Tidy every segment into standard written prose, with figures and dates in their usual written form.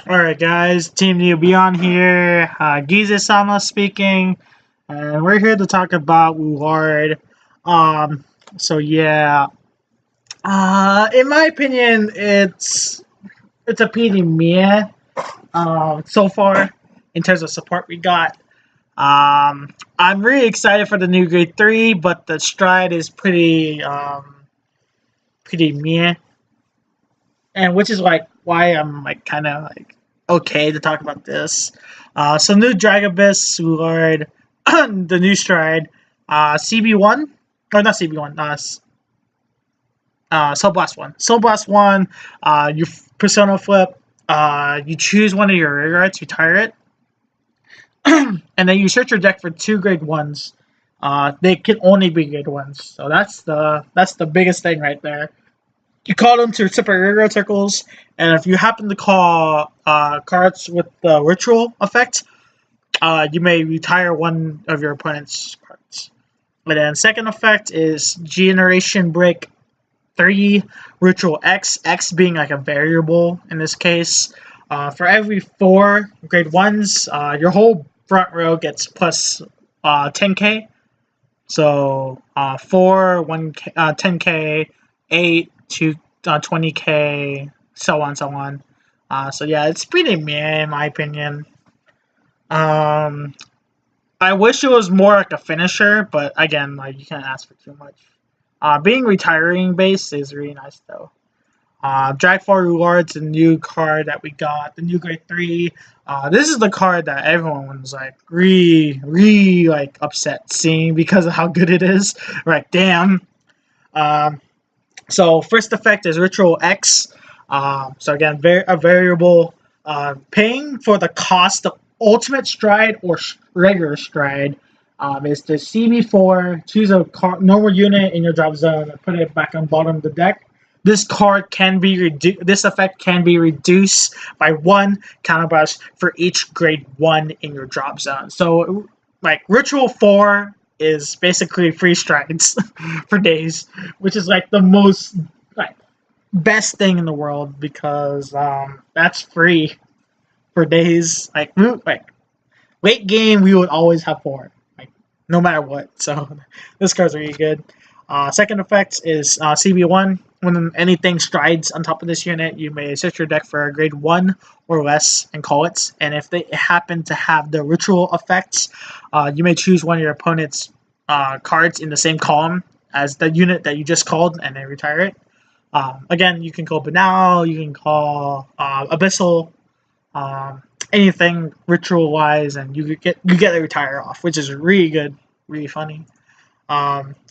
Alright guys, Team Beyond here, Gyze-sama speaking, and we're here to talk about Luard. Um, so yeah, in my opinion, it's a pretty meh, so far, in terms of support we got. I'm really excited for the new Grade 3, but the stride is pretty meh, and which is like why I'm like kind of like okay to talk about this. So new Drag Abyss, Luard, the new stride, CB1 or not CB1, Soul Blast 1. Soul Blast 1, you Persona Flip, you choose one of your rear guards, retire it, and then you search your deck for two grade 1s. They can only be grade 1s, so that's the biggest thing right there. You call them to separate rear circles, and if you happen to call cards with the ritual effect, you may retire one of your opponent's cards. And then second effect is Generation Break 3 Ritual X, X being like a variable in this case. For every 4 grade 1s, your whole front row gets plus 10k. So 4, 1k, 10k, 8, to 20k, so on, so on. So yeah, it's pretty meh in my opinion. I wish it was more like a finisher, but again, like you can't ask for too much. Being retiring base is really nice though. Dragfall Rewards, the new card that we got, the new grade 3. This is the card that everyone was like really like upset seeing because of how good it is. Like damn. So first effect is Ritual X. So again, a variable paying for the cost of Ultimate Stride or regular Stride. Is the CB4, choose a normal unit in your drop zone and put it back on bottom of the deck. This card can be This effect can be reduced by 1 counterblast for each grade 1 in your drop zone. So like Ritual 4 is basically free strides for days, which is like the most like best thing in the world because that's free for days. Like late game, we would always have 4, like no matter what. So this card's really good. Second effect is CB1. When anything strides on top of this unit, you may search your deck for a grade 1 or less and call it. And if they happen to have the ritual effects, you may choose one of your opponent's cards in the same column as the unit that you just called and then retire it. Again, you can call Banal, you can call Abyssal, anything ritual wise, and you get the retire off, which is really good, really funny.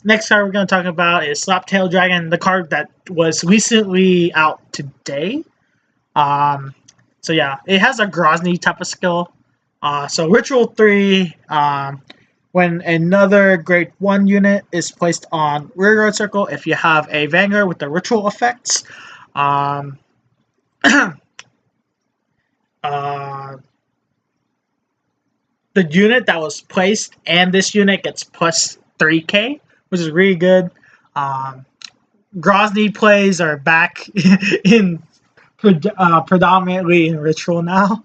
Next card we're going to talk about is Slaptail Dragon, the card that was recently out today. So yeah, it has a Grozny type of skill. So Ritual 3, when another grade 1 unit is placed on rearguard circle, if you have a Vanguard with the ritual effects, the unit that was placed and this unit gets plus 3k, which is really good. Grozny plays are back in predominantly in ritual now.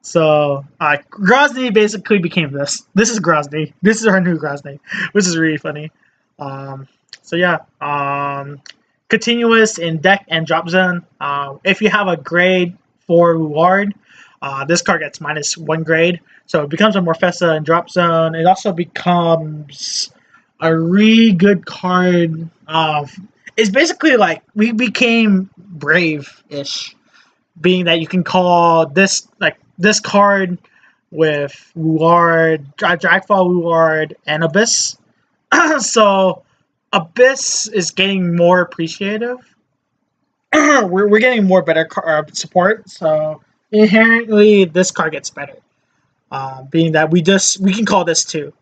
So Grozny basically became this. This is Grozny. This is our new Grozny, which is really funny. So yeah, continuous in deck and drop zone. If you have a grade 4 Luard, this card gets minus 1 grade. So it becomes a Morfessa in drop zone. It also becomes a really good card. It's basically like we became Brave-ish, being that you can call this card with Luard, Dragfall Luard, and Abyss. So Abyss is getting more appreciative. we're getting more better support. So inherently, this card gets better. Being that we can call this 2,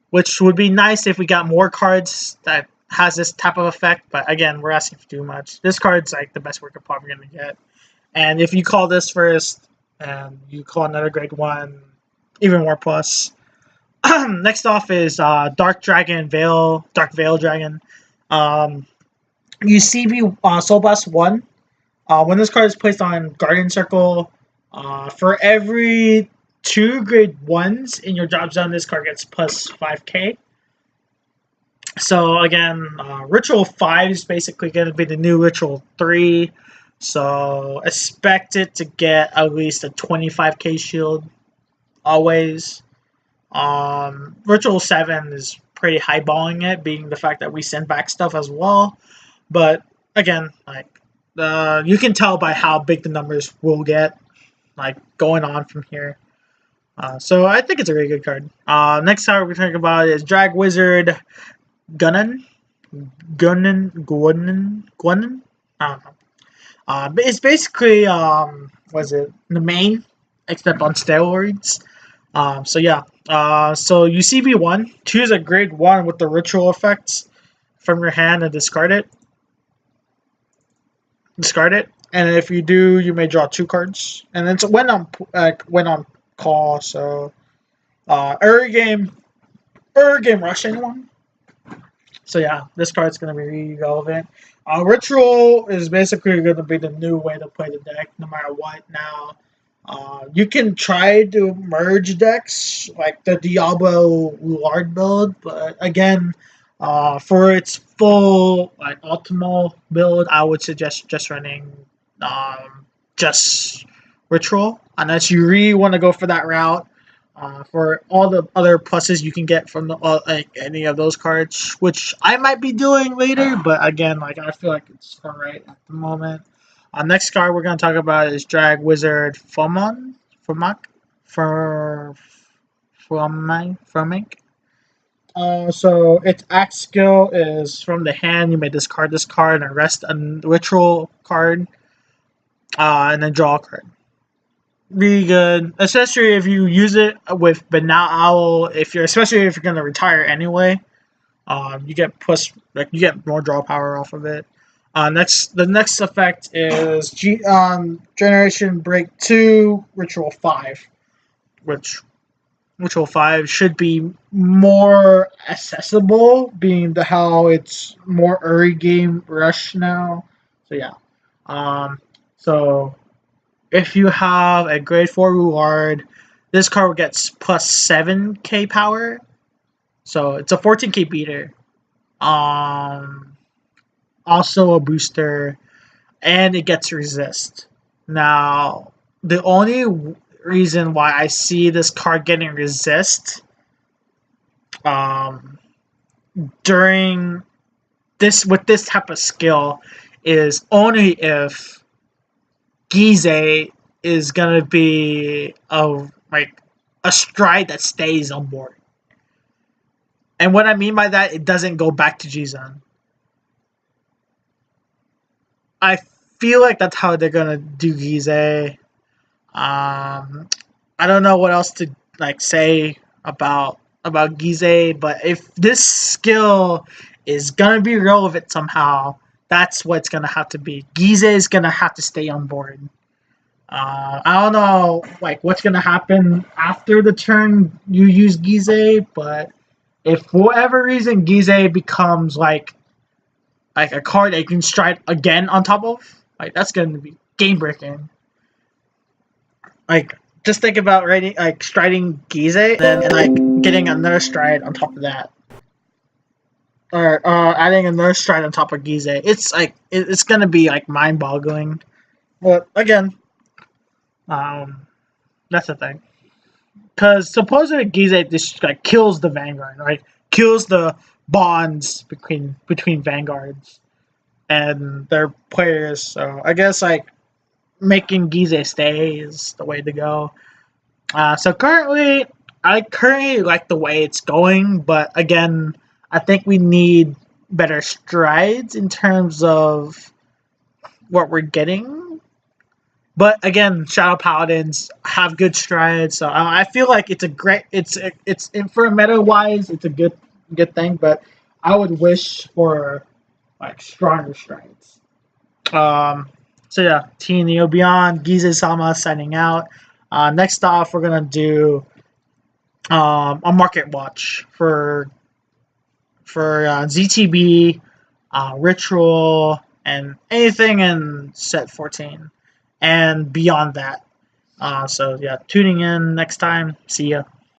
which would be nice if we got more cards that has this type of effect. But again, we're asking for too much. This card's like the best we're probably gonna get. And if you call this first, and you call another grade 1, even more plus. Next off is Dark Veil Dragon. You CB Soul Blast 1. When this card is placed on Guardian Circle, For every 2 grade 1s in your drop zone, this card gets plus 5k. So again, Ritual 5 is basically going to be the new Ritual 3. So expect it to get at least a 25k shield always. Ritual 7 is pretty highballing it, being the fact that we send back stuff as well. But again, like you can tell by how big the numbers will get, like going on from here. So I think it's a really good card. Next card we're talking about is Drag Wizard Gunnan. Gwennon. I don't know. But it's basically was it the main, except on steroids. So yeah. So you CB1, choose a grade 1 with the ritual effects from your hand and discard it. And if you do, you may draw 2 cards. And it's when on call. So early game rushing one. So yeah, this card's gonna be really relevant. Ritual is basically gonna be the new way to play the deck, no matter what. Now, you can try to merge decks like the Diablo Luard build, but again, for its full like optimal build, I would suggest just running just Ritual, unless you really want to go for that route. For all the other pluses you can get from the, like any of those cards, which I might be doing later, but again, like I feel like it's alright at the moment. Next card we're gonna talk about is Drag Wizard Fomak. So its act skill is from the hand. You may discard this card and rest a ritual card, and then draw a card. Really good, especially if you use it with Banal Owl. Especially if you're gonna retire anyway, you get you get more draw power off of it. The next effect is Generation Break 2 Ritual 5, which Ritual 5 should be more accessible, being how it's more early game rush now. So yeah, so. If you have a grade 4 Luard, this card gets plus 7k power. So it's a 14k beater. Also a booster. And it gets resist. Now, the only reason why I see this card getting resist during this with this type of skill is only if Gyze is gonna be a stride that stays on board. And what I mean by that, it doesn't go back to G-Zone. I feel like that's how they're gonna do Gyze. I don't know what else to say about Gyze, but if this skill is gonna be relevant somehow, that's what's gonna have to be. Gyze is gonna have to stay on board. I don't know what's gonna happen after the turn you use Gyze, but if for whatever reason Gyze becomes like a card that you can stride again on top of, that's gonna be game breaking. Just think about striding Gyze and getting another stride on top of that. Or adding another stride on top of Gyze. It's gonna be mind-boggling. But again, that's the thing. Because supposedly Gyze just kills the Vanguard, right? Kills the bonds between Vanguards and their players. So I guess making Gyze stay is the way to go. So currently, I like the way it's going, but again, I think we need better strides in terms of what we're getting. But again, Shadow Paladins have good strides, so I feel like it's a great. It's for meta wise, it's a good thing. But I would wish for stronger strides. So yeah, Team Neo Beyond, Gyze-sama signing out. Next off, we're gonna do a market watch for ZTB, Ritual, and anything in set 14 and beyond that. So yeah, tuning in next time. See ya.